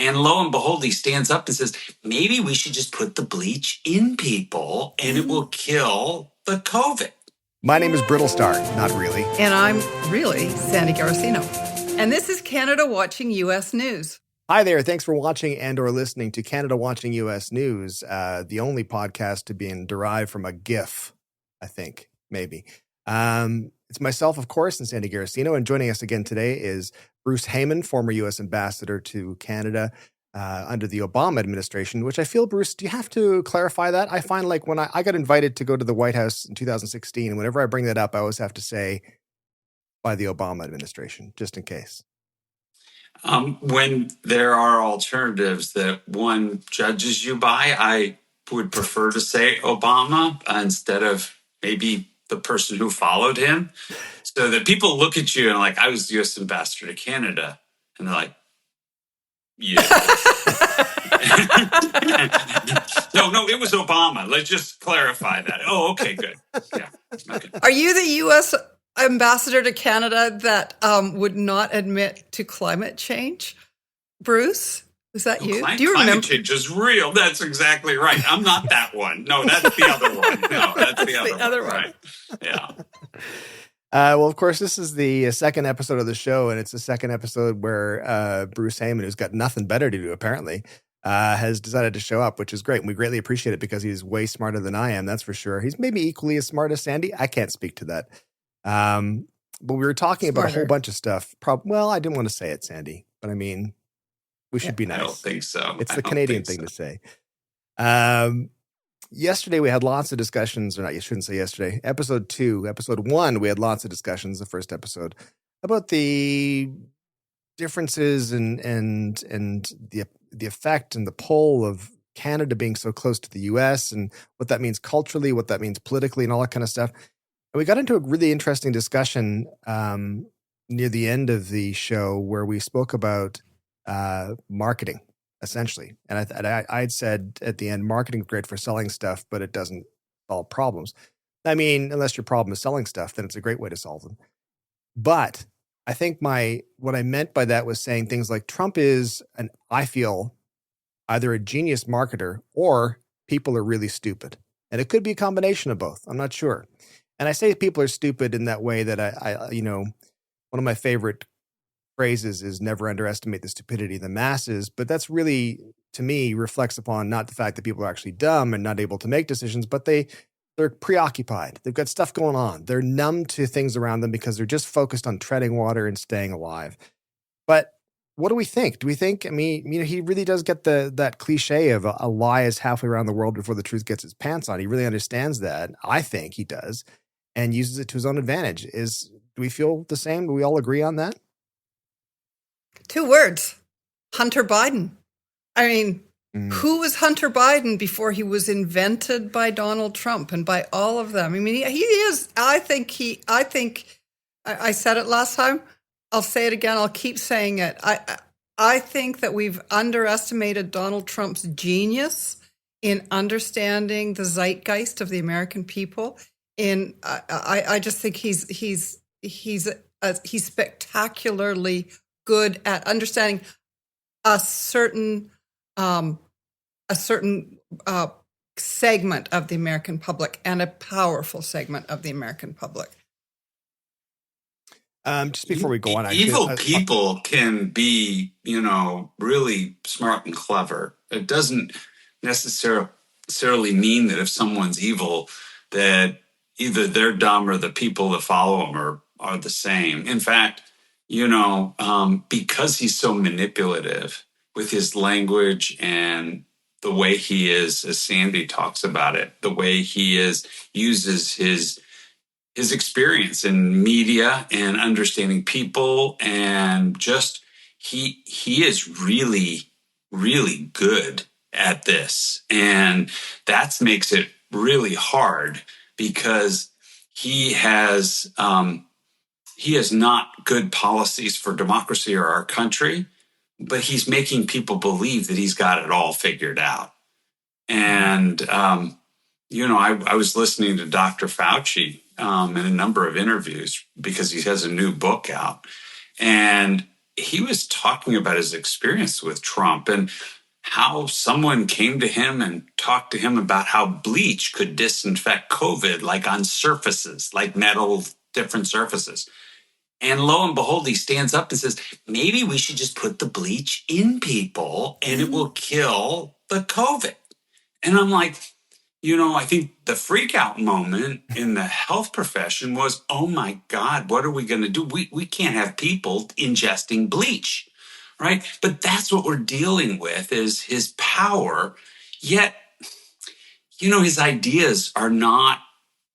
And lo and behold, he stands up and says, maybe we should just put the bleach in people and it will kill the COVID. My name is Brittlestar, not really. And I'm really Sandy Garossino. And this is Canada Watching U.S. News. Hi there. Thanks for watching and or listening to Canada Watching U.S. News, the only podcast to be derived from a GIF, I think, maybe. It's myself, of course, and Sandy Garossino. And joining us again today is Bruce Heyman, former U.S. ambassador to Canada under the Obama administration, which I feel, Bruce, do you have to clarify that? I find like when I got invited to go to the White House in 2016, and whenever I bring that up, I always have to say by the Obama administration, just in case. When there are alternatives that one judges you by, I would prefer to say Obama instead of maybe the person who followed him, so that people look at you and like, I was the U.S. ambassador to Canada, and they're like, yeah. No, it was Obama. Let's just clarify that. Oh, okay, good. Yeah. Okay. Are you the U.S. ambassador to Canada that would not admit to climate change? Bruce, is that you? Do you remember? Climate change is real. That's exactly right. I'm not that one. No, that's the other one. No, that's the other one. Right. Yeah. Well, of course, this is the second episode of the show, and it's the second episode where Bruce Heyman, who's got nothing better to do, apparently, has decided to show up, which is great. And we greatly appreciate it because he's way smarter than I am, that's for sure. He's maybe equally as smart as Sandy. I can't speak to that. But we were talking about a whole bunch of stuff. Well, I didn't want to say it, Sandy, but I mean, we should be nice. I don't think so. It's the Canadian thing to say. Yesterday, we had lots of discussions, or not, you shouldn't say yesterday. Episode 1, we had lots of discussions, the first episode, about the differences and the effect and the pull of Canada being so close to the U.S. and what that means culturally, what that means politically, and all that kind of stuff. And we got into a really interesting discussion near the end of the show where we spoke about marketing, essentially. And I'd said at the end, marketing is great for selling stuff, but it doesn't solve problems. I mean, unless your problem is selling stuff, then it's a great way to solve them. But I think what I meant by that was saying things like Trump is, I feel, either a genius marketer or people are really stupid. And it could be a combination of both. I'm not sure. And I say people are stupid in that way that I one of my favorite phrases is never underestimate the stupidity of the masses. But that's really, to me, reflects upon not the fact that people are actually dumb and not able to make decisions, but they're preoccupied. They've got stuff going on. They're numb to things around them because they're just focused on treading water and staying alive. But what do we think? Do we think, I mean, he really does get that cliche of a lie is halfway around the world before the truth gets its pants on. He really understands that. I think he does, and uses it to his own advantage. Do we feel the same? Do we all agree on that? 2 words, Hunter Biden. I mean, who was Hunter Biden before he was invented by Donald Trump and by all of them? I mean, he is, I said it last time. I'll say it again. I'll keep saying it. I think that we've underestimated Donald Trump's genius in understanding the zeitgeist of the American people. I just think he's spectacularly good at understanding a certain segment of the American public, and a powerful segment of the American public. Just before we go on, evil people can be, really smart and clever. It doesn't necessarily mean that if someone's evil, that either they're dumb or the people that follow them are the same. In fact, because he's so manipulative with his language and the way he is, as Sandy talks about it, the way he uses his experience in media and understanding people, and just he is really, really good at this. And that makes it really hard because he has not good policies for democracy or our country, but he's making people believe that he's got it all figured out. And, I was listening to Dr. Fauci in a number of interviews because he has a new book out. And he was talking about his experience with Trump and how someone came to him and talked to him about how bleach could disinfect COVID, like on surfaces, like metal, different surfaces. And lo and behold, he stands up and says, maybe we should just put the bleach in people and it will kill the COVID. And I'm like, I think the freak out moment in the health profession was, oh my God, what are we going to do? We can't have people ingesting bleach, right? But that's what we're dealing with is his power. Yet, his ideas are not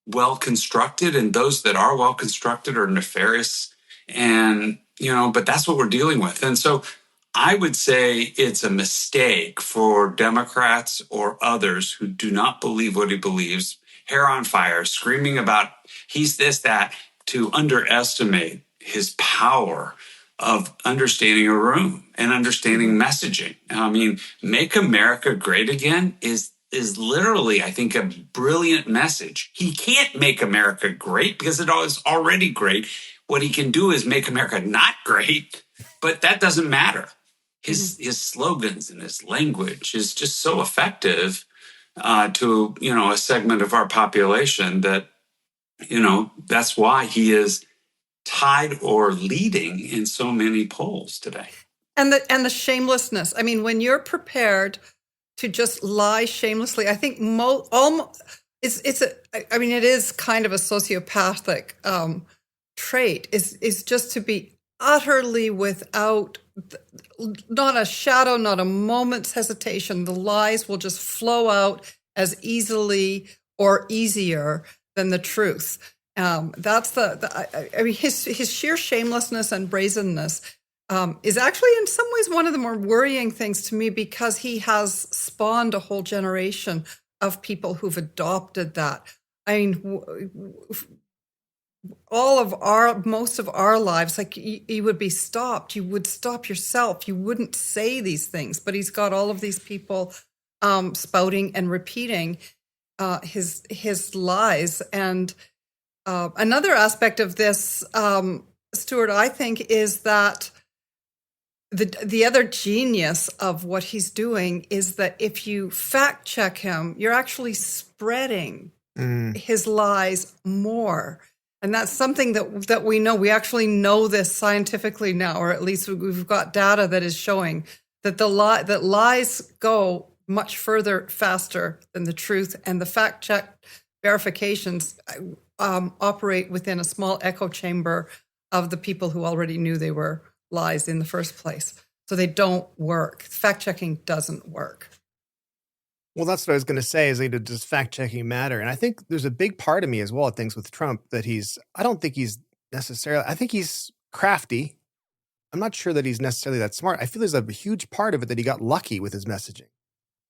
well constructed, and those that are well constructed are nefarious. And, but that's what we're dealing with. And so I would say it's a mistake for Democrats or others who do not believe what he believes, hair on fire, screaming about he's this, that, to underestimate his power of understanding a room and understanding messaging. I mean, Make America Great Again is literally, I think, a brilliant message. He can't make America great because it is already great. What he can do is make America not great, but that doesn't matter. His slogans and his language is just so effective to a segment of our population that that's why he is tied or leading in so many polls today. And the shamelessness. I mean, when you're prepared to just lie shamelessly, I think it is kind of a sociopathic trait. Is just to be utterly without not a shadow, not a moment's hesitation. The lies will just flow out as easily or easier than the truth. That's his sheer shamelessness and brazenness is actually in some ways one of the more worrying things to me, because he has spawned a whole generation of people who've adopted that. I mean, most of our lives, like you would be stopped. You would stop yourself. You wouldn't say these things, but he's got all of these people spouting and repeating his lies. And another aspect of this, Stuart, I think, is that the other genius of what he's doing is that if you fact check him, you're actually spreading his lies more. And that's something that we know. We actually know this scientifically now, or at least we've got data that is showing that that lies go much faster than the truth, and the fact check verifications operate within a small echo chamber of the people who already knew they were lies in the first place. So they don't work. Fact checking doesn't work. Well, that's what I was going to say, is that does fact checking matter? And I think there's a big part of me as well, things with Trump, that I don't think he's necessarily, I think he's crafty. I'm not sure that he's necessarily that smart. I feel there's a huge part of it that he got lucky with his messaging.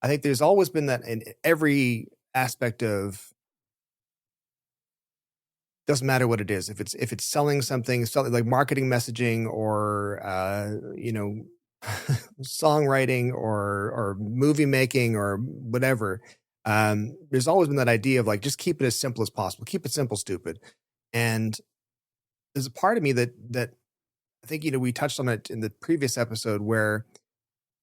I think there's always been that in every aspect of, doesn't matter what it is. If it's selling something like marketing messaging or, songwriting or movie making or whatever, there's always been that idea of like, just keep it as simple as possible. Keep it simple, stupid. And there's a part of me that I think, we touched on it in the previous episode, where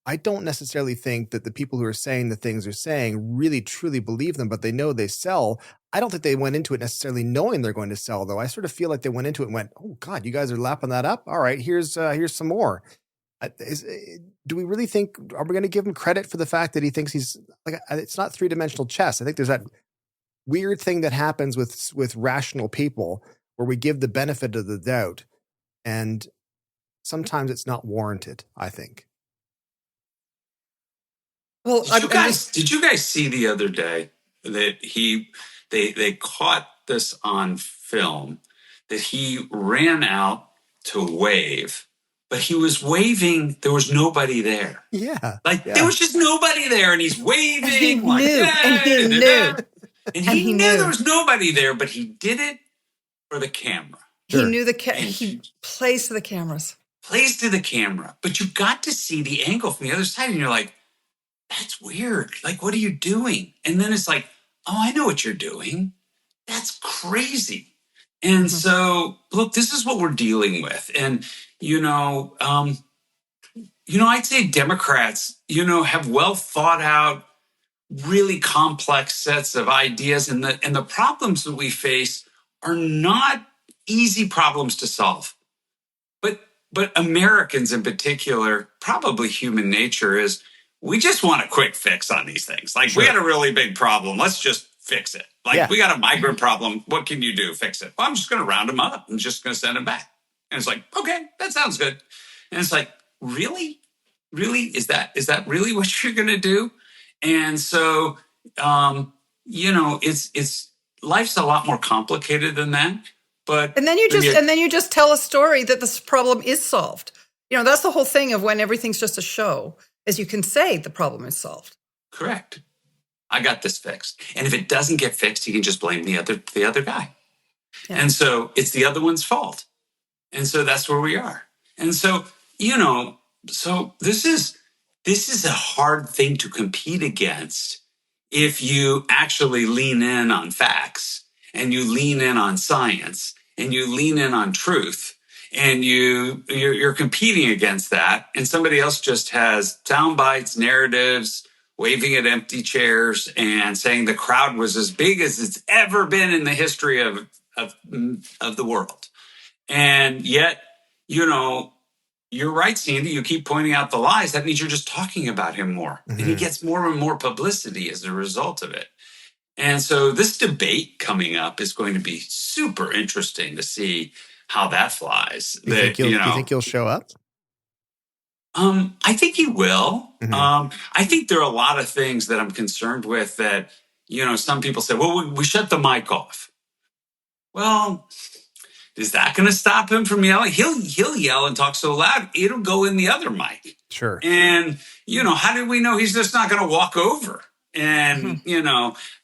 I don't necessarily think that the people who are saying the things they're saying really truly believe them, but they know they sell. I don't think they went into it necessarily knowing they're going to sell, though. I sort of feel like they went into it and went, "Oh God, you guys are lapping that up. All right, here's some more." Do we really think? Are we going to give him credit for the fact that he thinks he's like? It's not 3-dimensional chess. I think there's that weird thing that happens with rational people where we give the benefit of the doubt, and sometimes it's not warranted, I think. Well, did you guys see the other day that they caught this on film, that he ran out to wave, but he was waving, there was nobody there. Yeah. There was just nobody there, and he's waving. He knew. And he knew there was nobody there, but he did it for the camera. He knew he plays to the cameras. Plays to the camera. But you got to see the angle from the other side, and you're like, that's weird. Like, what are you doing? And then it's like, oh, I know what you're doing. That's crazy. And so, look, this is what we're dealing with. And, I'd say Democrats, have well thought out, really complex sets of ideas. And the problems that we face are not easy problems to solve. But Americans in particular, probably human nature is we just want a quick fix on these things. Like we got a really big problem. Let's just fix it. Like we got a migrant problem. What can you do? Fix it. Well, I'm just going to round them up. I'm just going to send them back. And it's like, okay, that sounds good. And it's like, really? Really? Is that really what you're going to do? And so, it's life's a lot more complicated than that. But and then you just tell a story that this problem is solved. That's the whole thing of when everything's just a show, as you can say the problem is solved. Correct. I got this fixed. And if it doesn't get fixed, you can just blame the other guy. Yeah. And so it's the other one's fault. And so that's where we are. And so, so this is a hard thing to compete against if you actually lean in on facts and you lean in on science and you lean in on truth and you're competing against that. And somebody else just has sound bites, narratives, waving at empty chairs and saying the crowd was as big as it's ever been in the history of the world. And yet, you're right, Sandy. You keep pointing out the lies. That means you're just talking about him more. Mm-hmm. And he gets more and more publicity as a result of it. And so this debate coming up is going to be super interesting to see how that flies. You think he'll show up? I think he will. Mm-hmm. I think there are a lot of things that I'm concerned with that, some people say, well, we shut the mic off. Well, is that going to stop him from yelling? He'll yell and talk so loud, it'll go in the other mic. Sure. And, how do we know he's just not going to walk over? And,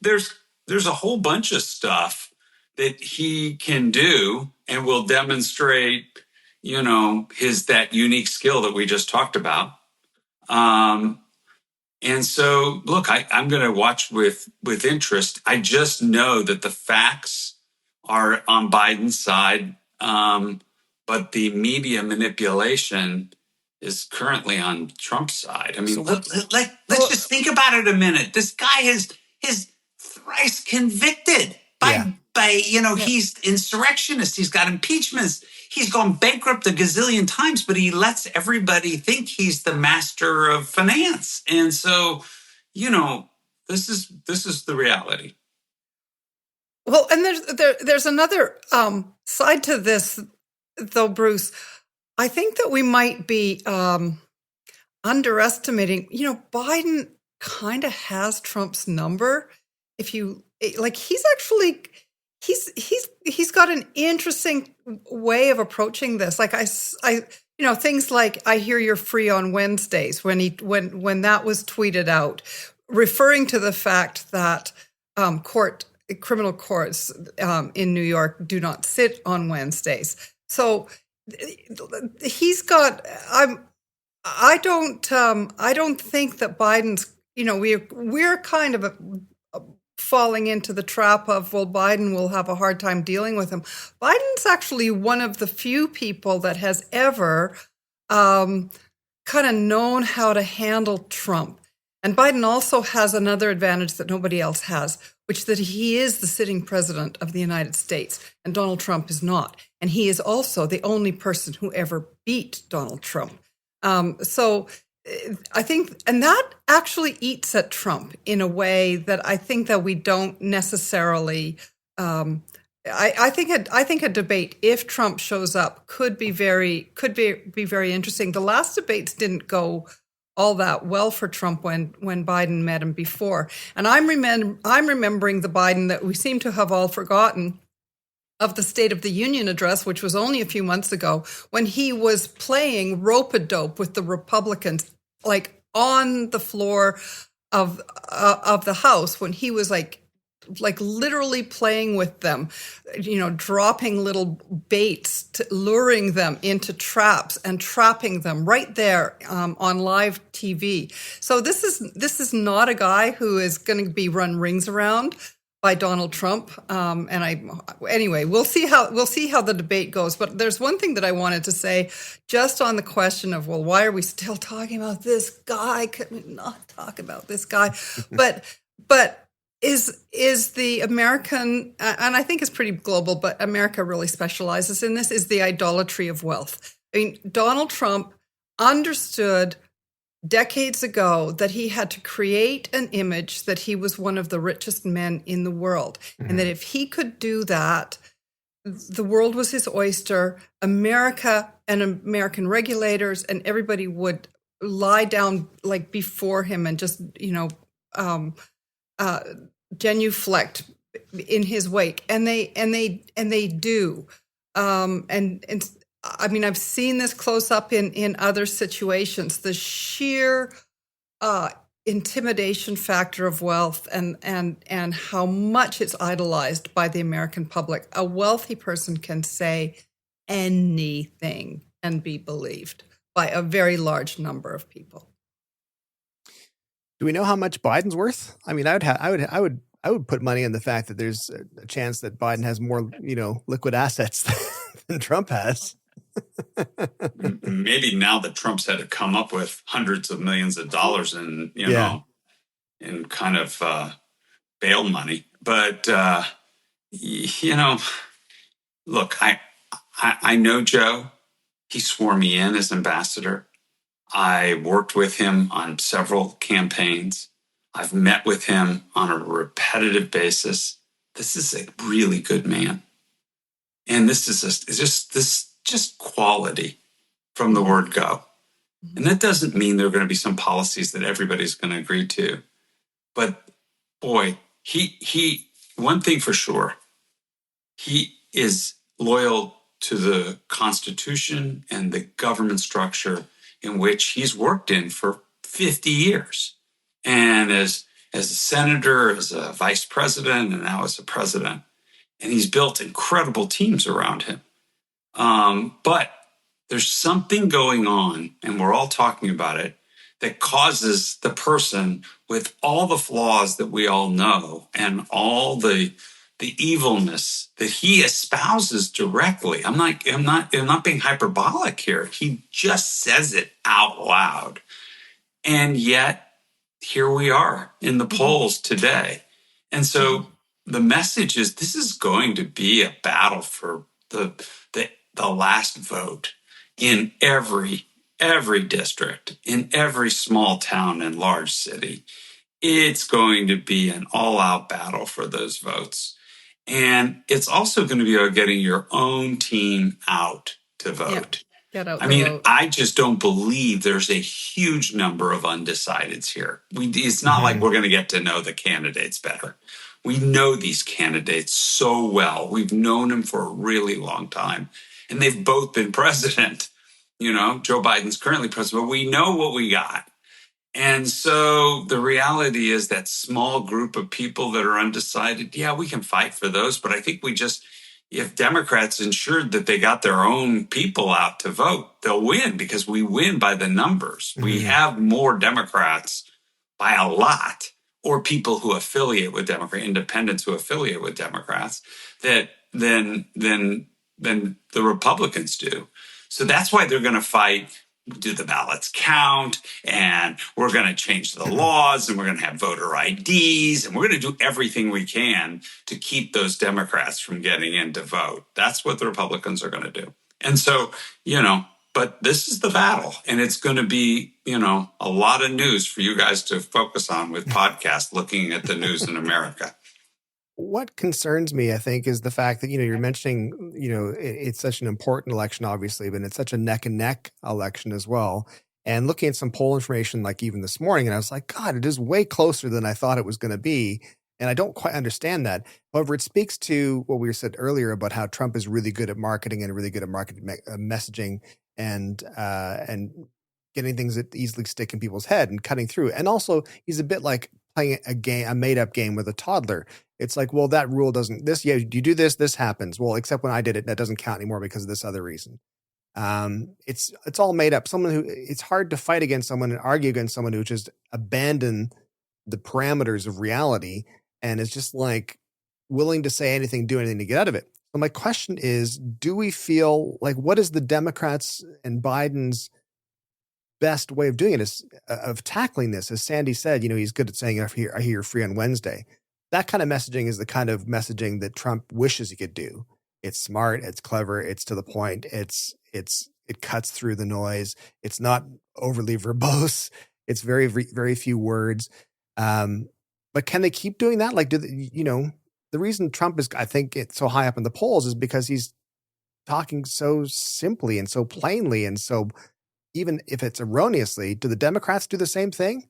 there's a whole bunch of stuff that he can do and will demonstrate, that unique skill that we just talked about. And so, look, I'm going to watch with interest. I just know that the facts are on Biden's side, but the media manipulation is currently on Trump's side. I mean, so let's just think about it a minute. This guy is thrice convicted by he's insurrectionist. He's got impeachments. He's gone bankrupt a gazillion times, but he lets everybody think he's the master of finance. And so, this is the reality. Well, and there's another side to this, though, Bruce. I think that we might be underestimating. Biden kind of has Trump's number. If you like, he's got an interesting way of approaching this. Like I things like I hear you're free on Wednesdays when that was tweeted out, referring to the fact that criminal courts in New York do not sit on Wednesdays. So he's got. I don't think that Biden's. We're kind of falling into the trap of, well, Biden will have a hard time dealing with him. Biden's actually one of the few people that has ever kind of known how to handle Trump. And Biden also has another advantage that nobody else has, which is that he is the sitting president of the United States, and Donald Trump is not. And he is also the only person who ever beat Donald Trump. So I think, and that actually eats at Trump in a way that I think that we don't necessarily. I think a debate, if Trump shows up, could be very interesting. The last debates didn't go all that well for Trump when Biden met him before, and I'm remembering the Biden that we seem to have all forgotten of the State of the Union address, which was only a few months ago, when he was playing rope-a-dope with the Republicans, like on the floor of the House, when he was like literally playing with them, dropping little baits, luring them into traps and trapping them right there on live TV. So this is not a guy who is going to be run rings around. by Donald Trump. Anyway, we'll see how the debate goes. But there's one thing that I wanted to say, just on the question of, well, why are we still talking about this guy? Could we not talk about this guy? but is the American, and I think it's pretty global, but America really specializes in this, is the idolatry of wealth. I mean, Donald Trump understood decades ago that he had to create an image that he was one of the richest men in the world. Mm-hmm. And that if he could do that, the world was his oyster. America and American regulators and everybody would lie down like before him and just, genuflect in his wake. And they do. And I mean, I've seen this close up in other situations, the sheer intimidation factor of wealth and how much it's idolized by the American public. A wealthy person can say anything and be believed by a very large number of people. Do we know how much Biden's worth? I mean, I would put money on the fact that there's a chance that Biden has more, liquid assets than Trump has. Maybe now that Trump's had to come up with hundreds of millions of dollars in, in kind of bail money. But, look, I know Joe. He swore me in as ambassador. I worked with him on several campaigns. I've met with him on a repetitive basis. This is a really good man. And this is just quality from the word go. And that doesn't mean there are going to be some policies that everybody's going to agree to. But boy, he one thing for sure, he is loyal to the Constitution and the government structure in which he's worked in for 50 years. And as a senator, as a vice president, and now as a president. And he's built incredible teams around him. But there's something going on, and we're all talking about it, that causes the person with all the flaws that we all know and all the evilness that he espouses directly. I'm not being hyperbolic here. He just says it out loud. And yet, here we are in the polls today. And so the message is this is going to be a battle for the last vote in every district, in every small town and large city. It's going to be an all-out battle for those votes. And it's also going to be about getting your own team out to vote. Yeah, get out. Vote. I just don't believe there's a huge number of undecideds here. It's not like we're going to get to know the candidates better. We know these candidates so well. We've known them for a really long time. And they've both been president. Joe Biden's currently president, but we know what we got. And so the reality is that small group of people that are undecided, yeah, we can fight for those. But I think if Democrats ensured that they got their own people out to vote, they'll win because we win by the numbers. Mm-hmm. We have more Democrats by a lot, or people who affiliate with Democrats, independents who affiliate with Democrats, than the Republicans do. So that's why they're going to fight. Do the ballots count? And we're going to change the laws, and we're going to have voter IDs, and we're going to do everything we can to keep those Democrats from getting in to vote. That's what the Republicans are going to do. And so, but this is the battle, and it's going to be, a lot of news for you guys to focus on with podcasts looking at the news in America. What concerns me, I think, is the fact that, you're mentioning, it's such an important election, obviously, but it's such a neck and neck election as well. And looking at some poll information, like even this morning, and I was like, God, it is way closer than I thought it was going to be. And I don't quite understand that. However, it speaks to what we said earlier about how Trump is really good at marketing and really good at messaging and getting things that easily stick in people's head and cutting through. And also, he's a bit like playing a made-up game with a toddler. It's like, well, that rule doesn't, you do this happens. Well, except when I did it, that doesn't count anymore because of this other reason. It's all made up. It's hard to fight against someone and argue against someone who just abandoned the parameters of reality. And it's just like, willing to say anything, do anything to get out of it. So my question is, do we feel like, what is the Democrats and Biden's best way of doing it, is of tackling this? As Sandy said, he's good at saying, I hear you're free on Wednesday. That kind of messaging is the kind of messaging that Trump wishes he could do. It's smart, it's clever, it's to the point, it cuts through the noise. It's not overly verbose. It's very, very few words. But can they keep doing that? Like, the reason Trump is, I think, it's so high up in the polls is because he's talking so simply and so plainly, and so, even if it's erroneously, do the Democrats do the same thing?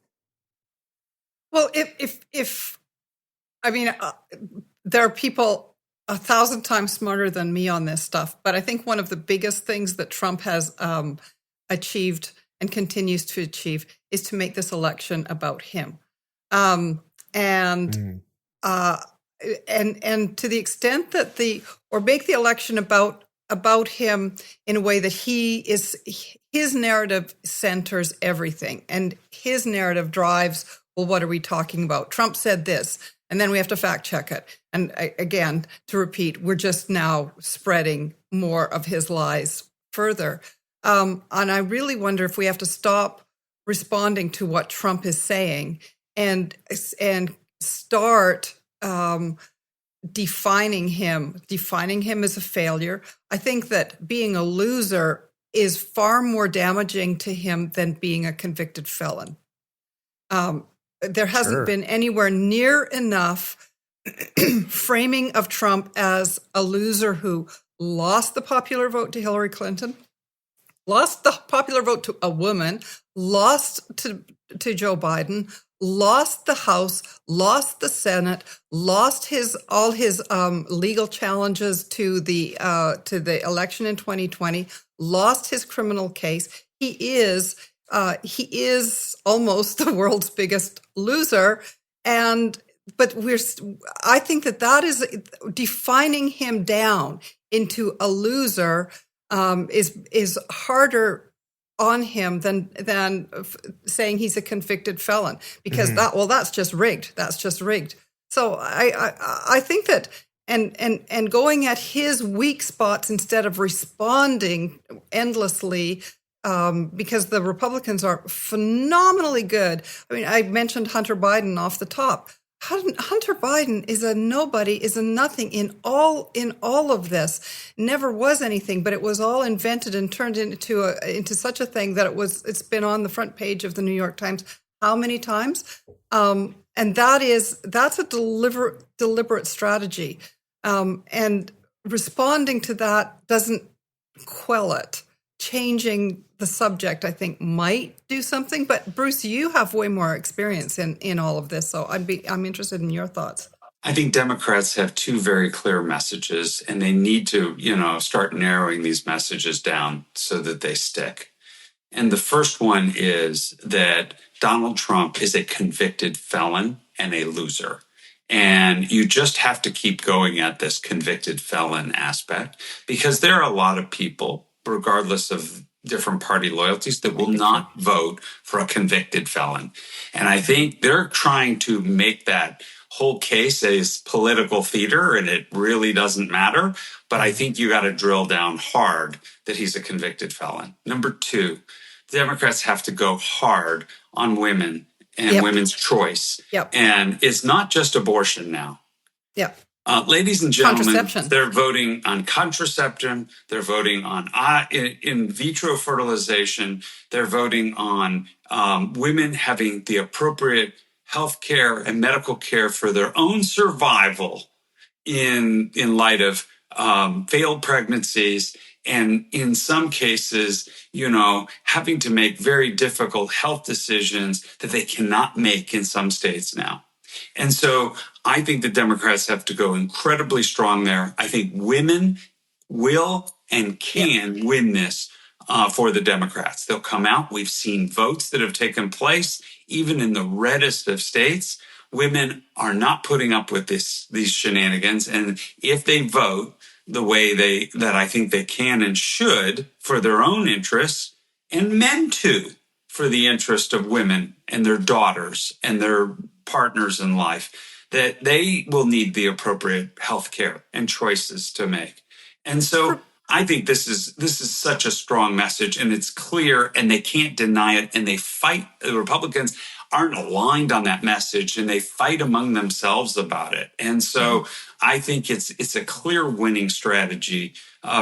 Well, there are people 1,000 times smarter than me on this stuff, but I think one of the biggest things that Trump has achieved and continues to achieve is to make this election about him. And to the extent that make the election about him in a way that his narrative centers everything, and his narrative drives, well, what are we talking about? Trump said this, and then we have to fact check it. And again, to repeat, we're just now spreading more of his lies further. And I really wonder if we have to stop responding to what Trump is saying and start defining him as a failure. I think that being a loser is far more damaging to him than being a convicted felon. There hasn't been anywhere near enough framing of Trump as a loser who lost the popular vote to Hillary Clinton, lost the popular vote to a woman, lost to Joe Biden, lost the House, lost the Senate, lost all his legal challenges to the election in 2020, lost his criminal case. He is almost the world's biggest loser, but I think that is defining him down into a loser is harder on him than saying he's a convicted felon, because that's just rigged. That's just rigged. So I think that and going at his weak spots instead of responding endlessly, because the Republicans are phenomenally good. I mean, I mentioned Hunter Biden off the top. Hunter Biden is a nobody, is a nothing in all of this. Never was anything, but it was all invented and turned into such a thing that it's been on the front page of the New York Times how many times? And that's a deliberate strategy. And responding to that doesn't quell it. Changing the subject, I think, might do something. But Bruce, you have way more experience in all of this, so I'm interested in your thoughts. I think Democrats have two very clear messages, and they need to, start narrowing these messages down so that they stick. And the first one is that Donald Trump is a convicted felon and a loser. And you just have to keep going at this convicted felon aspect, because there are a lot of people, regardless of different party loyalties, that will not vote for a convicted felon. And I think they're trying to make that whole case as political theater, and it really doesn't matter. But I think you got to drill down hard that he's a convicted felon. Number two, Democrats have to go hard on women and women's choice. And it's not just abortion now. Ladies and gentlemen, they're voting on contraception. They're voting on in vitro fertilization. They're voting on women having the appropriate health care and medical care for their own survival in light of failed pregnancies. And in some cases, having to make very difficult health decisions that they cannot make in some states now. And so I think the Democrats have to go incredibly strong there. I think women will and can win this for the Democrats. They'll come out. We've seen votes that have taken place, even in the reddest of states. Women are not putting up with these shenanigans. And if they vote the way that I think they can and should for their own interests, and men too, for the interest of women and their daughters and their partners in life, that they will need the appropriate health care and choices to make. And so I think this is such a strong message, and it's clear, and they can't deny it, and they fight. The Republicans aren't aligned on that message, and they fight among themselves about it. And so I think it's a clear winning strategy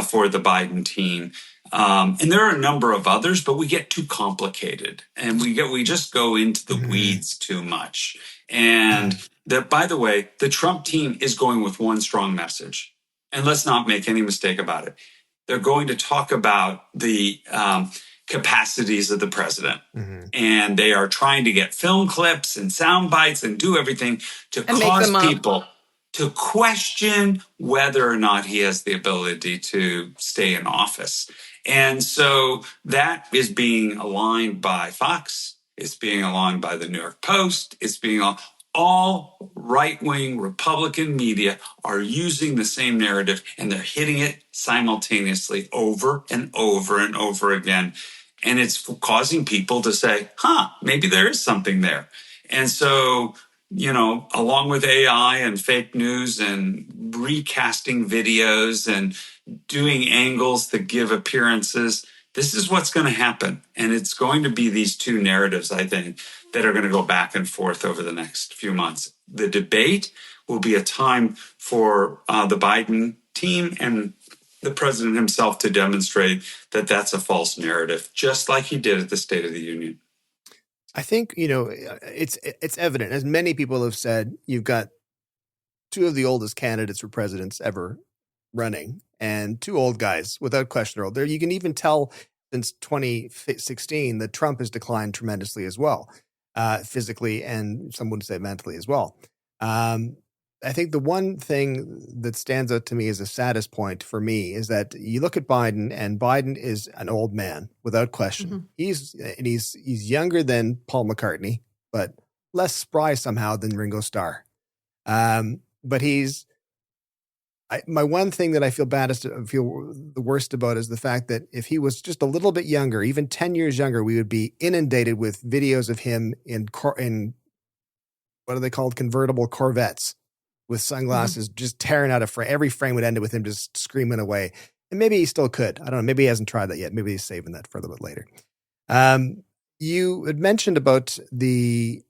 for the Biden team. And there are a number of others, but we get too complicated, and we just go into the weeds too much. And by the way, the Trump team is going with one strong message, and let's not make any mistake about it. They're going to talk about the capacities of the president. And they are trying to get film clips and sound bites and do everything to cause people to question whether or not he has the ability to stay in office. And so that is being aligned by Fox. It's being aligned by the New York Post. It's being all right-wing Republican media are using the same narrative, and they're hitting it simultaneously over and over and over again. And it's causing people to say, maybe there is something there. And so, along with AI and fake news and recasting videos and doing angles that give appearances, this is what's going to happen. And it's going to be these two narratives, I think, that are going to go back and forth over the next few months. The debate will be a time for the Biden team and the president himself to demonstrate that that's a false narrative, just like he did at the State of the Union. I think, it's evident, as many people have said, you've got two of the oldest candidates for presidents ever running, and two old guys, without question, are there. You can even tell since 2016 that Trump has declined tremendously as well, physically, and some would say mentally as well. I think the one thing that stands out to me as the saddest point for me is that you look at Biden, and Biden is an old man without question. He's younger than Paul McCartney, but less spry somehow than Ringo Starr. But my one thing that I feel feel the worst about is the fact that if he was just a little bit younger, even 10 years younger, we would be inundated with videos of him in what are they called? Convertible Corvettes with sunglasses, just tearing out a frame. Every frame would end with him just screaming away. And maybe he still could. I don't know. Maybe he hasn't tried that yet. Maybe he's saving that for a little bit later. You had mentioned about the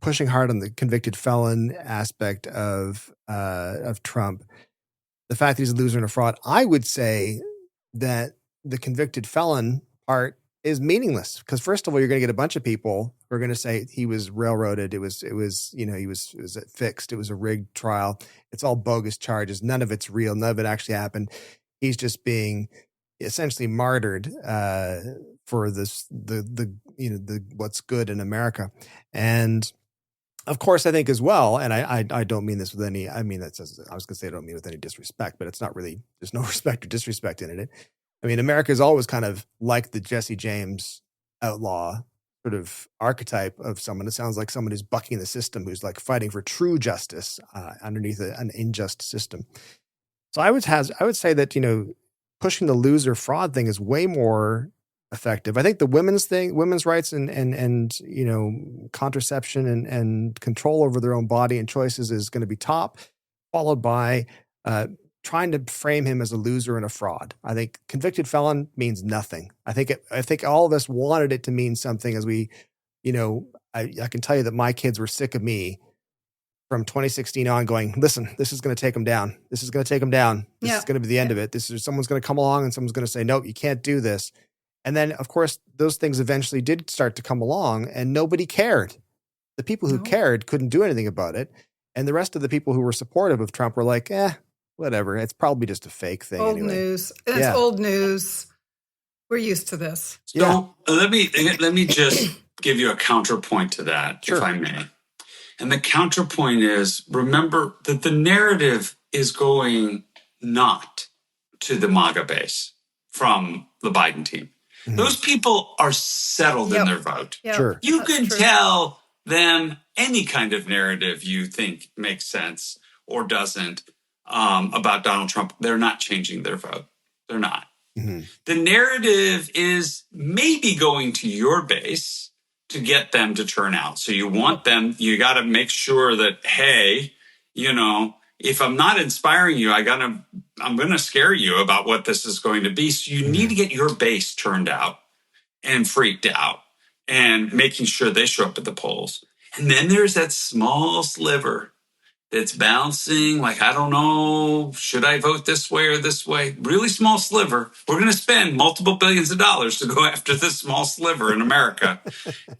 pushing hard on the convicted felon aspect of Trump, the fact that he's a loser and a fraud. I would say that the convicted felon part is meaningless, because first of all, you're going to get a bunch of people who are going to say he was railroaded. He was fixed. It was a rigged trial. It's all bogus charges. None of it's real. None of it actually happened. He's just being essentially martyred for this, the what's good in America. And of course, I think as well, and I don't mean this with any, I was going to say I don't mean with any disrespect, but it's not really, there's no respect or disrespect in it. I mean, America is always kind of like the Jesse James outlaw sort of archetype of someone. It sounds like someone who's bucking the system, who's like fighting for true justice underneath an unjust system. So I would say that, pushing the loser fraud thing is way more effective. I think the women's rights and contraception and control over their own body and choices is going to be top, followed by trying to frame him as a loser and a fraud. I think convicted felon means nothing. I think all of us wanted it to mean something, as we, I can tell you that my kids were sick of me from 2016 on going, listen, this is going to take him down. This is going to take him down. This is going to be the end of it. Someone's going to come along and someone's going to say, nope, you can't do this. And then, of course, those things eventually did start to come along, and nobody cared. The people who cared couldn't do anything about it. And the rest of the people who were supportive of Trump were like, whatever. It's probably just a fake thing. Old news. It's old news. We're used to this. So let me just give you a counterpoint to that, if I may. And the counterpoint is, remember that the narrative is going not to the MAGA base from the Biden team. Mm-hmm. Those people are settled in their vote. Yep. Sure. You can tell them any kind of narrative you think makes sense or doesn't about Donald Trump. They're not changing their vote. They're not. Mm-hmm. The narrative is maybe going to your base, to get them to turn out. So you want them, you got to make sure that, hey, if I'm not inspiring you, I'm going to scare you about what this is going to be. So you need to get your base turned out and freaked out and making sure they show up at the polls. And then there's that small sliver that's bouncing, like, I don't know, should I vote this way or this way? Really small sliver. We're going to spend multiple billions of dollars to go after this small sliver in America.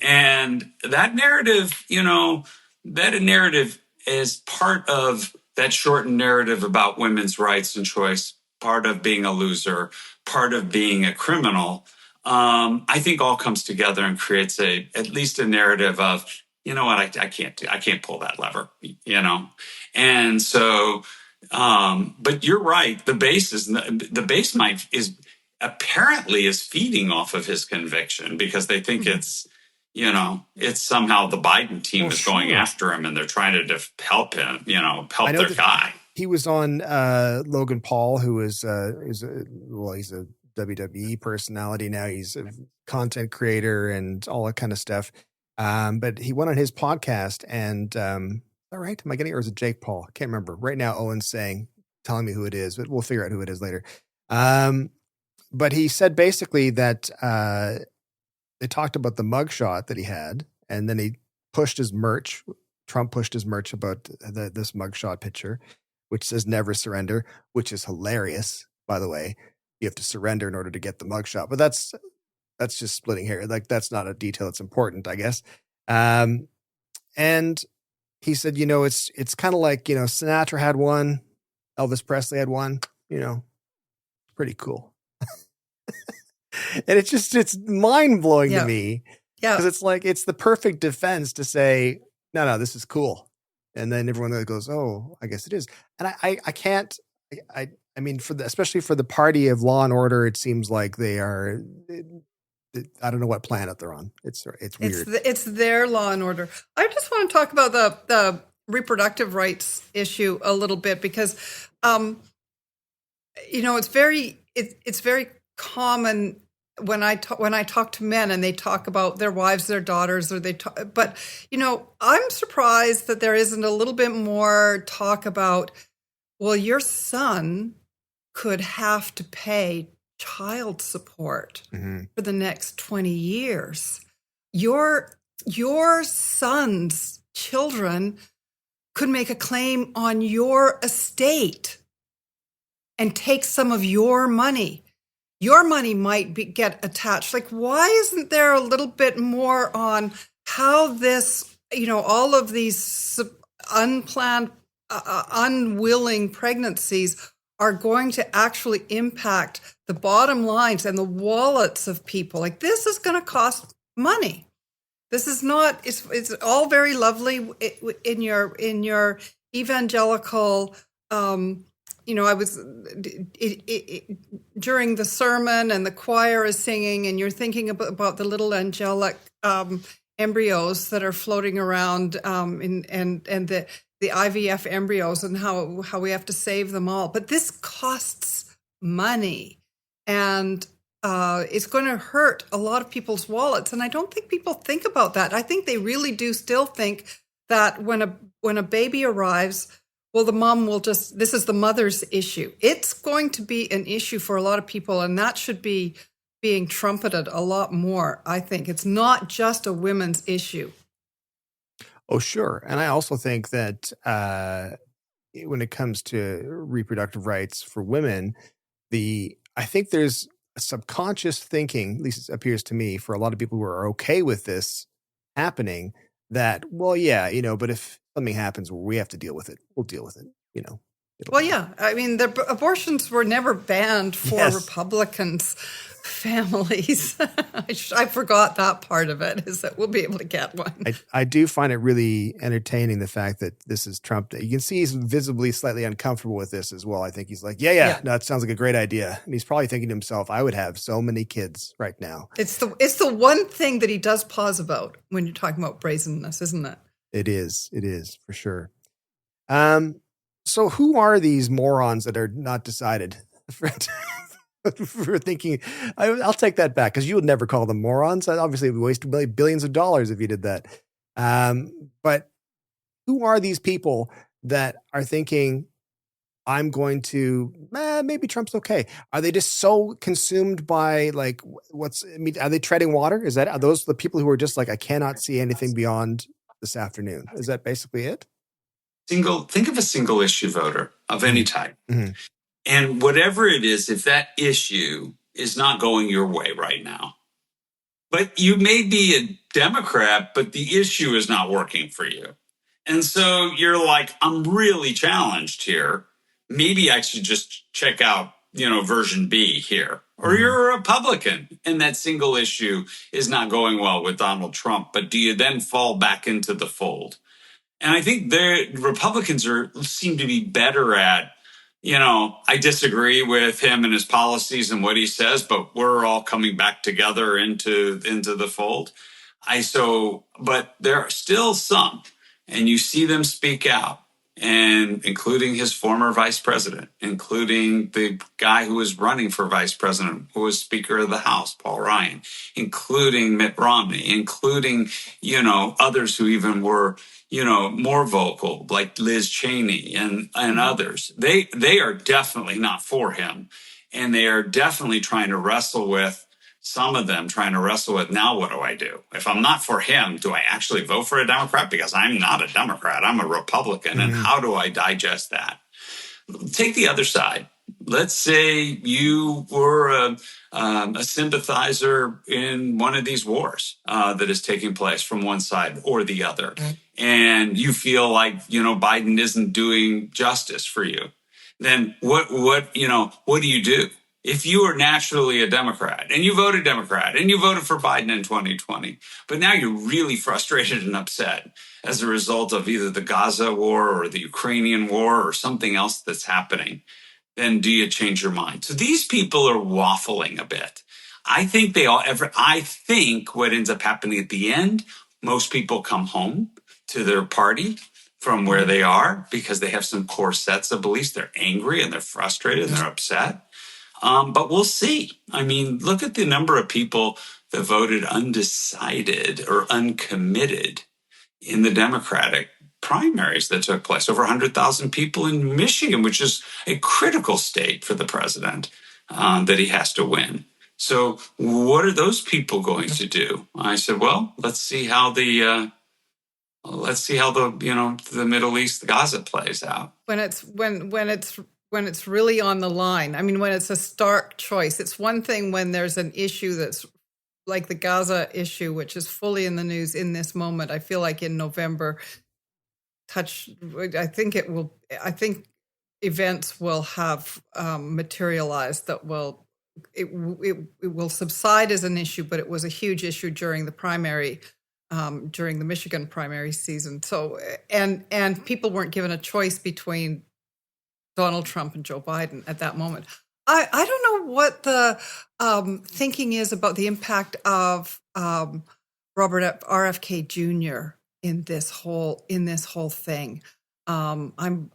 And that narrative, that narrative is part of that shortened narrative about women's rights and choice, part of being a loser, part of being a criminal. I think all comes together and creates at least a narrative of, you know what, I can't pull that lever, And so, but you're right. The base is apparently feeding off of his conviction because they think it's somehow the Biden team is going after him and they're trying to help him, help their guy. He was on Logan Paul, who is he's a WWE personality now. He's a content creator and all that kind of stuff. But he went on his podcast and, all right, am I getting it? Or is it Jake Paul? I can't remember. Right now, Owen's telling me who it is, but we'll figure out who it is later. But he said basically that they talked about the mugshot that he had, and then he pushed his merch. Trump pushed his merch about this mugshot picture, which says never surrender, which is hilarious, by the way. You have to surrender in order to get the mugshot. But that's just splitting hair. Like, that's not a detail that's important, I guess. And he said, it's kind of like, Sinatra had one, Elvis Presley had one, pretty cool. And it's mind blowing to me. Yeah. Because it's like, it's the perfect defense to say, no, this is cool. And then everyone goes, oh, I guess it is. And I can't, I mean, especially for the party of law and order, it seems like they are, I don't know what planet they're on. It's weird. It's their law and order. I just want to talk about the reproductive rights issue a little bit because, it's very common when I talk to men and they talk about their wives, their daughters, but I'm surprised that there isn't a little bit more talk about, well, your son could have to pay child support for the next 20 years. Your son's children could make a claim on your estate and take some of your money. Your money might get attached. Like, why isn't there a little bit more on how this, all of these unplanned, unwilling pregnancies are going to actually impact the bottom lines and the wallets of people? Like, this is going to cost money. This is not, it's all very lovely in your evangelical, I was during the sermon and the choir is singing and you're thinking about the little angelic embryos that are floating around and the IVF embryos and how we have to save them all. But this costs money and it's going to hurt a lot of people's wallets. And I don't think people think about that. I think they really do still think that when a baby arrives, well, the mom will this is the mother's issue. It's going to be an issue for a lot of people, and that should be being trumpeted a lot more, I think. It's not just a women's issue. Oh, sure. And I also think that when it comes to reproductive rights for women, I think there's a subconscious thinking, at least it appears to me, for a lot of people who are okay with this happening, that, well, yeah, but if something happens where we have to deal with it, we'll deal with it, Well, yeah. I mean, the abortions were never banned for Republicans' families. I forgot that part of it, is that we'll be able to get one. I do find it really entertaining, the fact that this is Trump. You can see he's visibly slightly uncomfortable with this as well. I think he's like, yeah. No, it sounds like a great idea. And he's probably thinking to himself, I would have so many kids right now. It's the one thing that he does pause about when you're talking about brazenness, isn't it? It is for sure. So who are these morons that are not decided? for thinking. I'll take that back because you would never call them morons. Obviously, we wasted billions of dollars if you did that. But who are these people that are thinking, I'm going to, maybe Trump's okay? Are they just so consumed by like, are they treading water? Are those the people who are just like, I cannot see anything beyond this afternoon? Is that basically it? Think of a single issue voter of any type. Mm-hmm. And whatever it is, if that issue is not going your way right now, but you may be a Democrat, but the issue is not working for you. And so you're like, I'm really challenged here. Maybe I should just check out, version B here. Or you're a Republican and that single issue is not going well with Donald Trump. But do you then fall back into the fold? And I think the Republicans seem to be better at, I disagree with him and his policies and what he says, but we're all coming back together into the fold. But there are still some, and you see them speak out, and including his former vice president, including the guy who was running for vice president, who was Speaker of the House, Paul Ryan, including Mitt Romney, including, others who even were, more vocal, like Liz Cheney and others. They are definitely not for him. And they are definitely trying to wrestle with, some of them trying to wrestle with, now what do I do? If I'm not for him, do I actually vote for a Democrat? Because I'm not a Democrat, I'm a Republican. And how do I digest that? Take the other side. Let's say you were a sympathizer in one of these wars that is taking place from one side or the other. And you feel like, Biden isn't doing justice for you. Then what do you do? If you are naturally a Democrat and you voted Democrat and you voted for Biden in 2020, but now you're really frustrated and upset as a result of either the Gaza war or the Ukrainian war or something else that's happening, then do you change your mind? So these people are waffling a bit. I think what ends up happening at the end, most people come home to their party from where they are because they have some core sets of beliefs. They're angry and they're frustrated and they're upset. But we'll see. I mean, look at the number of people that voted undecided or uncommitted in the Democratic primaries that took place. Over 100,000 people in Michigan, which is a critical state for the president that he has to win. So what are those people going to do? I said, well, let's see how the Middle East, the Gaza plays out. When it's really on the line. I mean, when it's a stark choice. It's one thing when there's an issue that's like the Gaza issue, which is fully in the news in this moment. I feel like in November, I think events will have materialized that it will subside as an issue, but it was a huge issue during the primary, during the Michigan primary season. So, and people weren't given a choice between Donald Trump and Joe Biden at that moment. I don't know what the thinking is about the impact of Robert RFK Jr. in this whole thing. I'm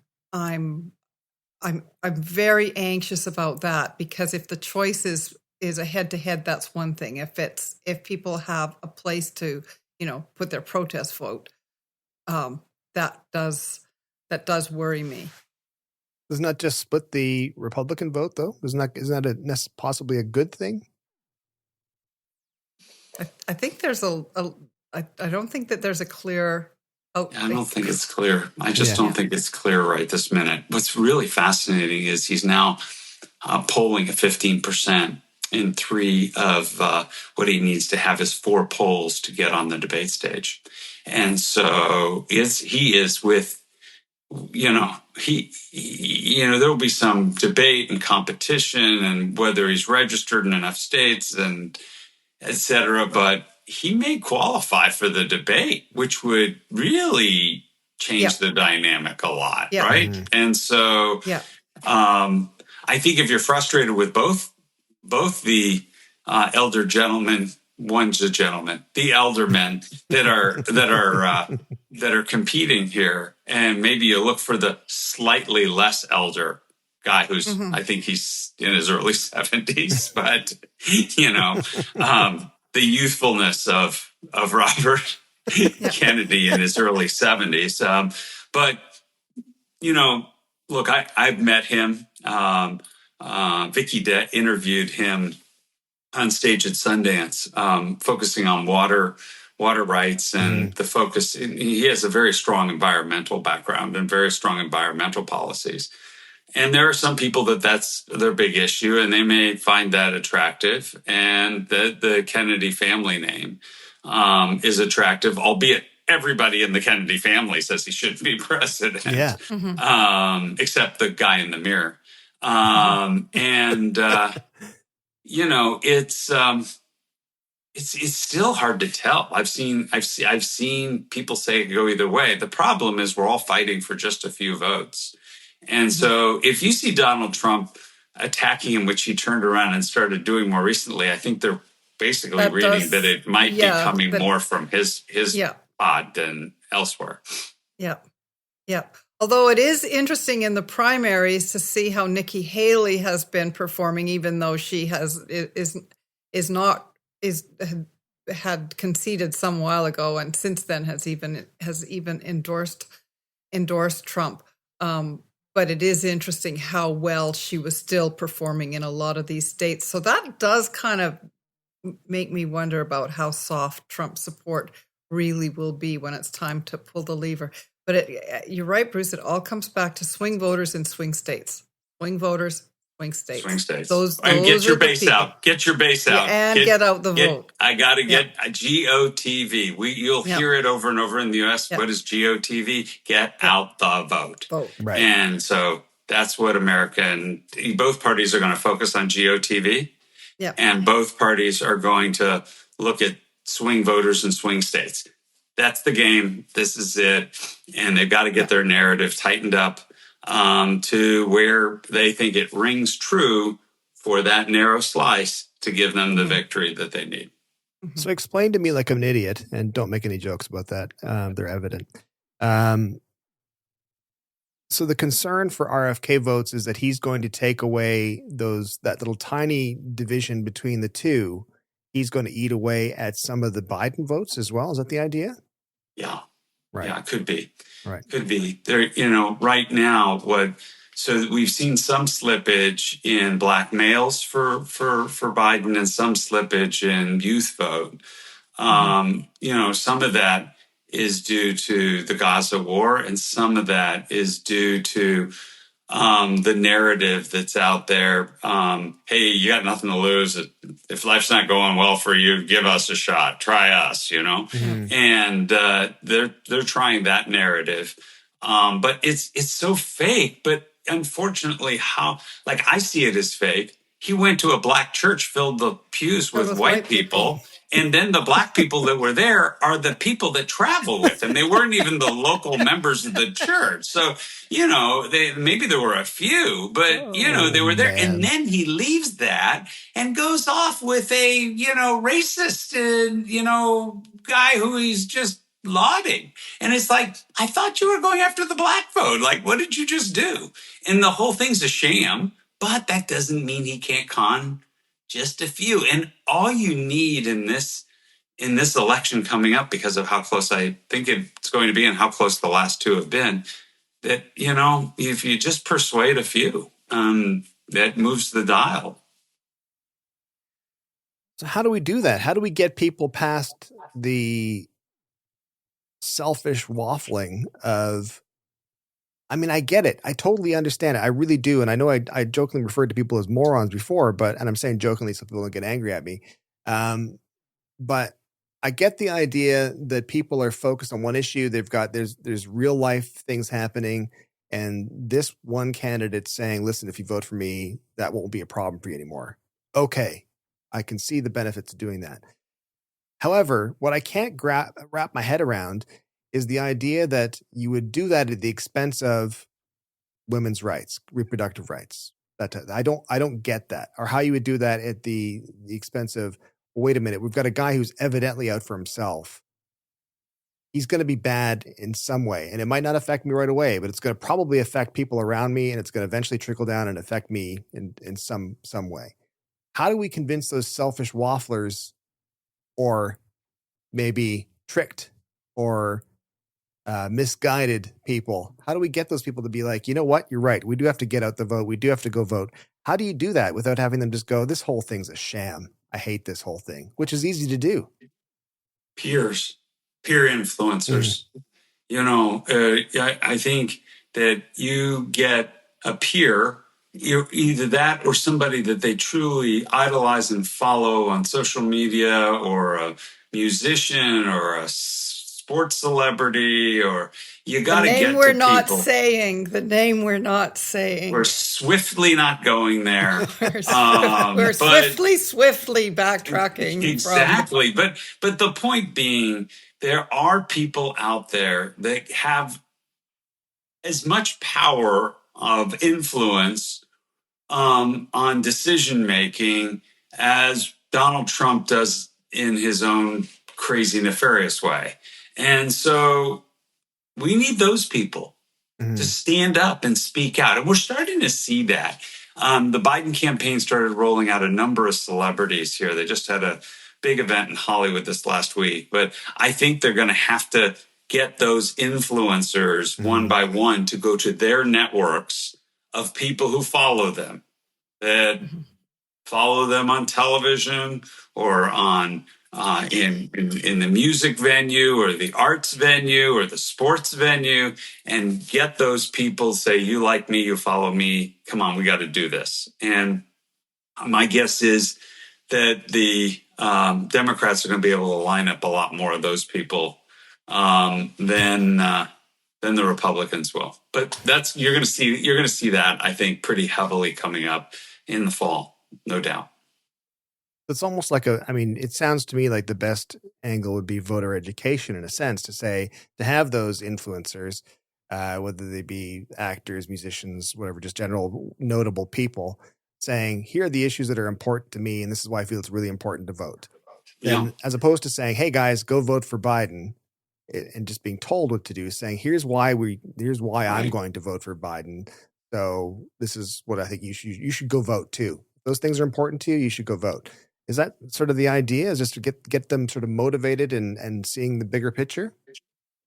very anxious about that because if the choice is a head to head, that's one thing. If people have a place to put their protest vote, that does worry me. Doesn't that just split the Republican vote, though? Isn't that possibly a good thing? I think there's I don't think that there's a clear. I don't think it's clear. I just don't think it's clear right this minute. What's really fascinating is he's now polling at 15% in 3 of what he needs to have is 4 polls to get on the debate stage. And so he is with, there'll be some debate and competition and whether he's registered in enough states and et cetera, but he may qualify for the debate, which would really change the dynamic a lot, right? Mm-hmm. And so I think if you're frustrated with both the elder gentlemen, one's a gentleman, the elder men that are competing here, and maybe you look for the slightly less elder guy who's, Mhm. I think he's in his early 70s, but the youthfulness of Robert Yeah. Kennedy in his early 70s. But look, I've met him. Vicky interviewed him on stage at Sundance, focusing on water rights and the focus. He has a very strong environmental background and very strong environmental policies. And there are some people that's their big issue, and they may find that attractive. And the Kennedy family name is attractive, albeit everybody in the Kennedy family says he shouldn't be president, except the guy in the mirror. It's still hard to tell. I've seen people say it go either way. The problem is we're all fighting for just a few votes. And so if you see Donald Trump attacking him, which he turned around and started doing more recently, I think they're basically reading that it might be coming more from his pod than elsewhere. Yeah. Yeah. Although it is interesting in the primaries to see how Nikki Haley has been performing, even though she had conceded some while ago, and since then has even endorsed Trump. But it is interesting how well she was still performing in a lot of these states. So that does kind of make me wonder about how soft Trump support really will be when it's time to pull the lever. But you're right, Bruce. It all comes back to swing voters in swing states. Swing voters, swing states. Swing states. Those and get your base people. out. Get your base out. And get out the vote. I got to get a GOTV. You'll hear it over and over in the U.S. What is GOTV? Get out the vote. Right. And so that's what America and both parties are going to focus on GOTV. Yeah. And both parties are going to look at swing voters in swing states. That's the game. This is it. And they've got to get their narrative tightened up to where they think it rings true for that narrow slice to give them the victory that they need. So explain to me like I'm an idiot, and don't make any jokes about that. They're evident. So the concern for RFK votes is that he's going to take away that little tiny division between the two. He's going to eat away at some of the Biden votes as well. Is that the idea? Yeah. Right. Yeah, it could be. Right. Could be. There, right now, so we've seen some slippage in black males for Biden and some slippage in youth vote. Some of that is due to the Gaza war, and some of that is due to the narrative that's out there. Hey, you got nothing to lose. If life's not going well for you, give us a shot. Try us, And they're trying that narrative. But it's so fake. But unfortunately, I see it as fake. He went to a black church, filled the pews with white people. And then the black people that were there are the people that travel with him. They weren't even the local members of the church. So, maybe there were a few, but, they were there. Man. And then he leaves that and goes off with a, racist, guy who he's just lauding. And it's like, I thought you were going after the black vote. Like, what did you just do? And the whole thing's a sham, but that doesn't mean he can't con just a few. And all you need in this election coming up, because of how close I think it's going to be and how close the last two have been, that, if you just persuade a few, that moves the dial. So how do we do that? How do we get people past the selfish waffling of, I get it. I totally understand it. I really do. And I know I jokingly referred to people as morons before, and I'm saying jokingly so people don't get angry at me. But I get the idea that people are focused on one issue. There's real life things happening. And this one candidate saying, listen, if you vote for me, that won't be a problem for you anymore. Okay. I can see the benefits of doing that. However, what I can't wrap my head around is the idea that you would do that at the expense of women's rights, reproductive rights. I don't get that, or how you would do that at the expense of, wait a minute, we've got a guy who's evidently out for himself. he's going to be bad in some way. And it might not affect me right away, but it's going to probably affect people around me, and it's going to eventually trickle down and affect me in some way. How do we convince those selfish wafflers, or maybe tricked or misguided people? How do we get those people to be like, you know what? You're right. We do have to get out the vote. We do have to go vote. How do you do that without having them just go, this whole thing's a sham. I hate this whole thing, which is easy to do. Peer influencers. I think that you get a peer, either that or somebody that they truly idolize and follow on social media, or a musician or a sports celebrity, or you got to get to people. The name we're not saying. We're swiftly not going there. We're swiftly backtracking. Exactly. But the point being, there are people out there that have as much power of influence on decision making as Donald Trump does in his own crazy, nefarious way. And so we need those people to stand up and speak out. And we're starting to see that. The Biden campaign started rolling out a number of celebrities here. They just had a big event in Hollywood this last week. But I think they're going to have to get those influencers one by one to go to their networks of people who follow them, that follow them on television or on in the music venue or the arts venue or the sports venue, and get those people say, you like me, you follow me, come on, we got to do this. And my guess is that the Democrats are going to be able to line up a lot more of those people than the Republicans will. But you're going to see that, I think, pretty heavily coming up in the fall, no doubt. It's almost like it sounds to me like the best angle would be voter education, in a sense, to have those influencers, whether they be actors, musicians, whatever, just general notable people, saying, here are the issues that are important to me, and this is why I feel it's really important to vote. And as opposed to saying, hey guys, go vote for Biden, and just being told what to do, saying, here's why I'm going to vote for Biden. So this is what I think you should go vote too. If those things are important to you, you should go vote. Is that sort of the idea? Is just to get them sort of motivated and seeing the bigger picture?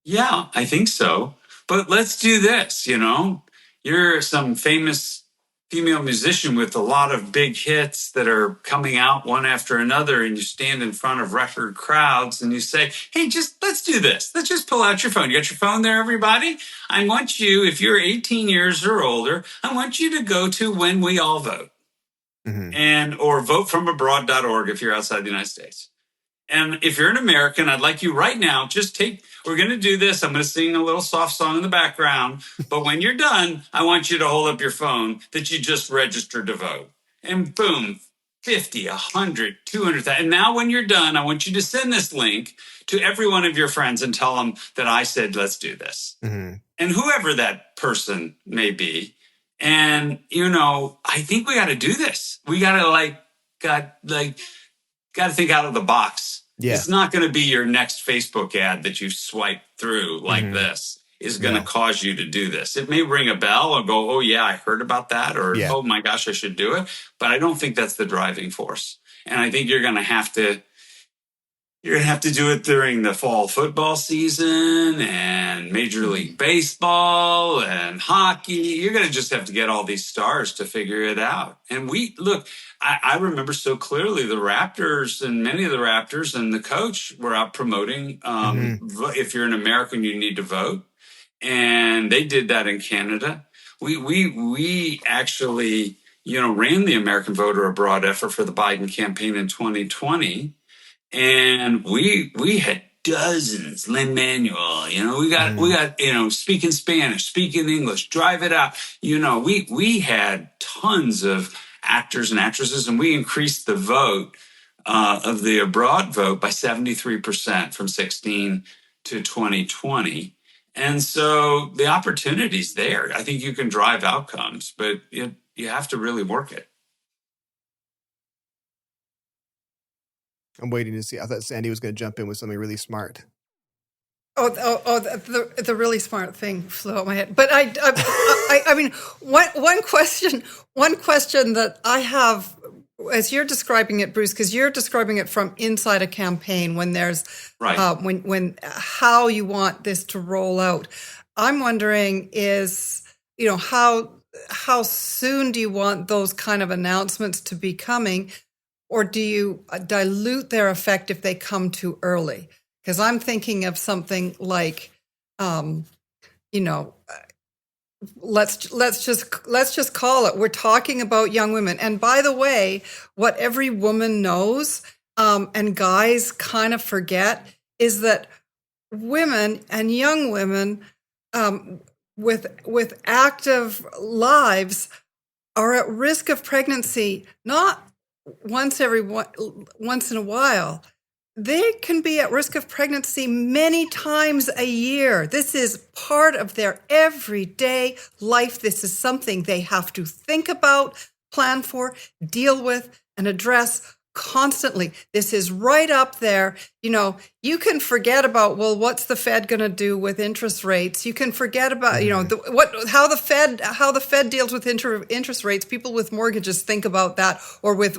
Yeah, I think so. But let's do this, You're some famous female musician with a lot of big hits that are coming out one after another, and you stand in front of record crowds and you say, hey, let's do this. Let's just pull out your phone. You got your phone there, everybody? I want you, if you're 18 years or older, I want you to go to When We All Vote. Or votefromabroad.org if you're outside the United States. And if you're an American, I'd like you right now, we're going to do this. I'm going to sing a little soft song in the background. But when you're done, I want you to hold up your phone that you just registered to vote. And boom, 50, 100, 200,000. And now when you're done, I want you to send this link to every one of your friends and tell them that I said, let's do this. And whoever that person may be. And, I think we got to do this. We got to think out of the box. Yeah. It's not going to be your next Facebook ad that you swipe through like this is going to cause you to do this. It may ring a bell and go, oh yeah, I heard about that, or oh my gosh, I should do it. But I don't think that's the driving force. And I think you're going to have to do it during the fall football season and Major League Baseball and hockey. You're going to just have to get all these stars to figure it out. And I remember so clearly the Raptors, and many of the Raptors and the coach were out promoting, if you're an American, you need to vote. And they did that in Canada. We actually, ran the American Voter Abroad effort for the Biden campaign in 2020. And we had dozens, Lin-Manuel, we got, speaking Spanish, speaking English, drive it out. We had tons of actors and actresses, and we increased the vote of the abroad vote by 73% from 16 to 2020. And so the opportunity's there. I think you can drive outcomes, but you have to really work it. I'm waiting to see. I thought Sandy was going to jump in with something really smart. The really smart thing flew out my head. But I mean, one question that I have, as you're describing it, Bruce, because you're describing it from inside a campaign when there's Right. when how you want this to roll out. I'm wondering is, how soon do you want those kind of announcements to be coming, or do you dilute their effect if they come too early? Because I'm thinking of something like, let's just call it. We're talking about young women, and by the way, what every woman knows, and guys kind of forget, is that women and young women, with active lives, are at risk of pregnancy not once in a while. They can be at risk of pregnancy many times a year. This is part of their everyday life. This is something they have to think about, plan for, deal with, and address constantly. This is right up there. You can forget about, well, what's the Fed going to do with interest rates? You can forget about, how the Fed deals with interest rates. People with mortgages think about that, or with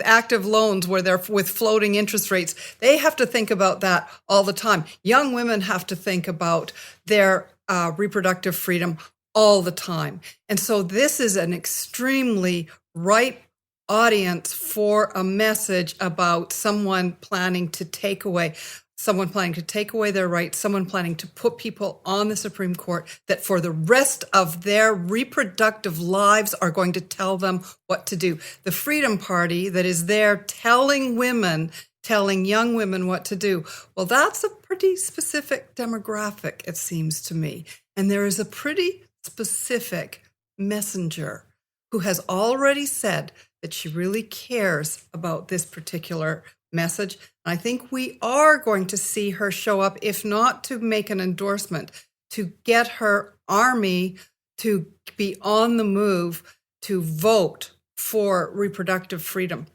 active loans where they're with floating interest rates. They have to think about that all the time. Young women have to think about their reproductive freedom all the time. And so this is an extremely ripe audience for a message about someone planning to take away their rights, someone planning to put people on the Supreme Court that for the rest of their reproductive lives are going to tell them what to do. The Freedom Party that is there telling young women what to do. Well, that's a pretty specific demographic, it seems to me. And there is a pretty specific messenger who has already said that she really cares about this particular message. And I think we are going to see her show up, if not to make an endorsement, to get her army to be on the move to vote for reproductive freedom.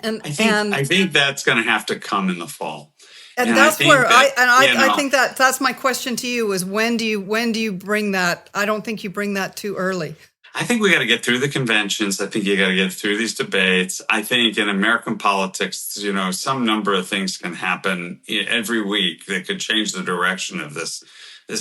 And I think that's going to have to come in the fall. And that's where I think that's my question to you is when do you bring that? I don't think you bring that too early. I think we got to get through the conventions. I think you got to get through these debates. I think in American politics, some number of things can happen every week that could change the direction of this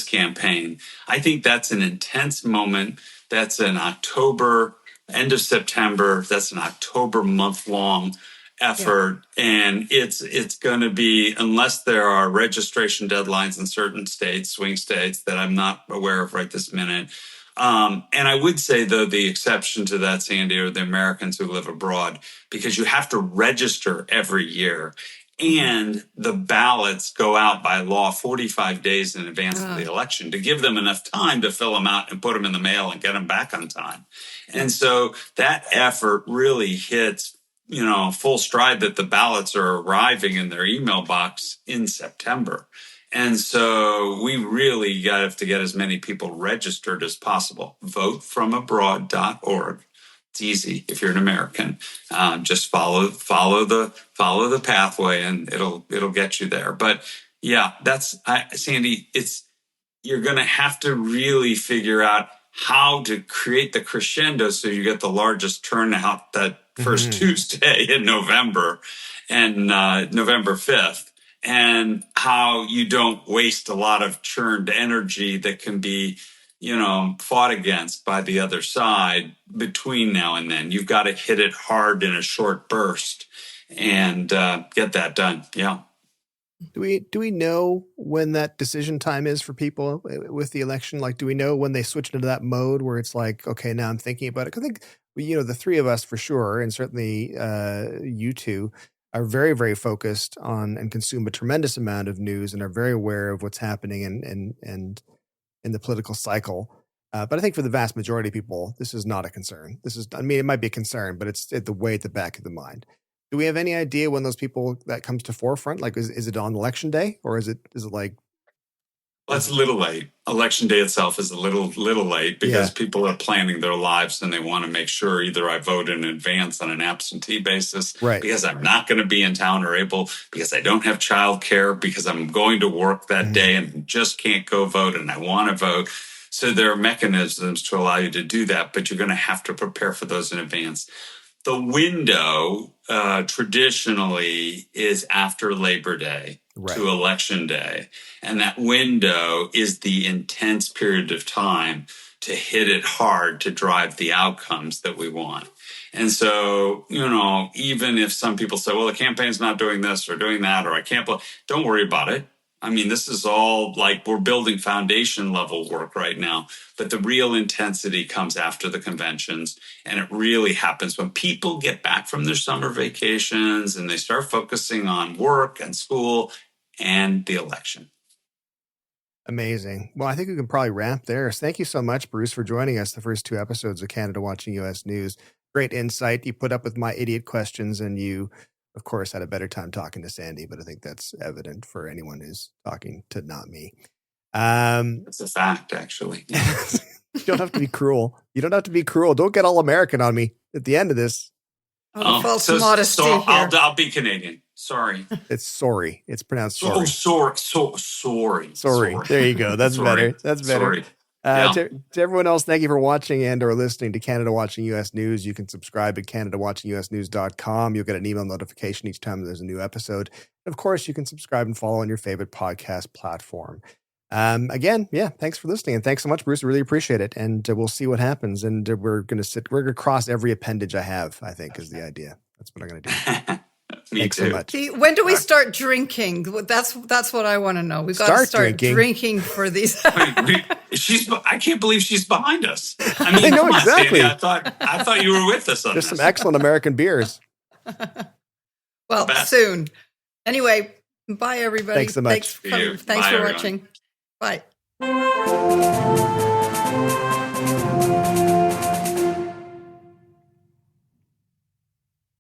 campaign. I think that's an intense moment. That's an October, end of September. That's an October month-long effort. Yeah. And it's going to be, unless there are registration deadlines in certain states, swing states, that I'm not aware of right this minute. And I would say, though, the exception to that, Sandy, are the Americans who live abroad, because you have to register every year. And the ballots go out by law 45 days in advance of the election to give them enough time to fill them out and put them in the mail and get them back on time. And so that effort really hits, full stride, that the ballots are arriving in their email box in September. And so we really have to get as many people registered as possible. Votefromabroad.org. It's easy if you're an American. Just follow the pathway, and it'll get you there. But yeah, Sandy. You're going to have to really figure out how to create the crescendo so you get the largest turnout that first Tuesday in November, and November 5th. And how you don't waste a lot of churned energy that can be, fought against by the other side between now and then. You've got to hit it hard in a short burst and get that done. Yeah. Do we know when that decision time is for people with the election? Like, do we know when they switch into that mode where it's like, okay, now I'm thinking about it? 'Cause I think, the three of us for sure, and certainly you two, are very, very focused on and consume a tremendous amount of news and are very aware of what's happening and in the political cycle. But I think for the vast majority of people, this is not a concern. It might be a concern, but it's the way at the back of the mind. Do we have any idea when those people that comes to forefront? Like, is it on election day, or is it like? Well, it's a little late. Election day itself is a little late because people are planning their lives and they want to make sure either I vote in advance on an absentee basis because I'm not going to be in town or because I don't have childcare, because I'm going to work that day and just can't go vote and I want to vote. So there are mechanisms to allow you to do that, but you're going to have to prepare for those in advance. The window traditionally is after Labor Day to Election Day. And that window is the intense period of time to hit it hard to drive the outcomes that we want. And so, even if some people say, well, the campaign's not doing this or doing that, or I can't, don't worry about it. I mean, this is all like we're building foundation level work right now, but the real intensity comes after the conventions. And it really happens when people get back from their summer vacations and they start focusing on work and school and the election. Amazing. Well, I think we can probably wrap there. So thank you so much, Bruce, for joining us the first 2 episodes of Canada Watching U.S. News. Great insight. You put up with my idiot questions, and you, of course, had a better time talking to Sandy, but I think that's evident for anyone who's talking to not me. It's a fact, actually. You don't have to be cruel. Don't get all American on me at the end of this. False modesty here. I'll be Canadian. Sorry. It's sorry. It's pronounced sorry. Sorry. There you go. That's better. That's better. Sorry. To everyone else, thank you for watching and or listening to Canada Watching U.S. News. You can subscribe at CanadaWatchingUSNews.com. You'll get an email notification each time there's a new episode. And of course, you can subscribe and follow on your favorite podcast platform. Again, thanks for listening. And thanks so much, Bruce. I really appreciate it. And we'll see what happens. And we're going to cross every appendage I have, I think, is the idea. That's what I'm going to do. Thanks so much. When do we start drinking? That's what I want to know. We've got to start drinking for these. I can't believe she's behind us. I mean, I know exactly. Sandy, I thought you were with us on There's this. some excellent American beers. Well, soon. Anyway, bye everybody. Thanks so much. Thanks for watching. Bye.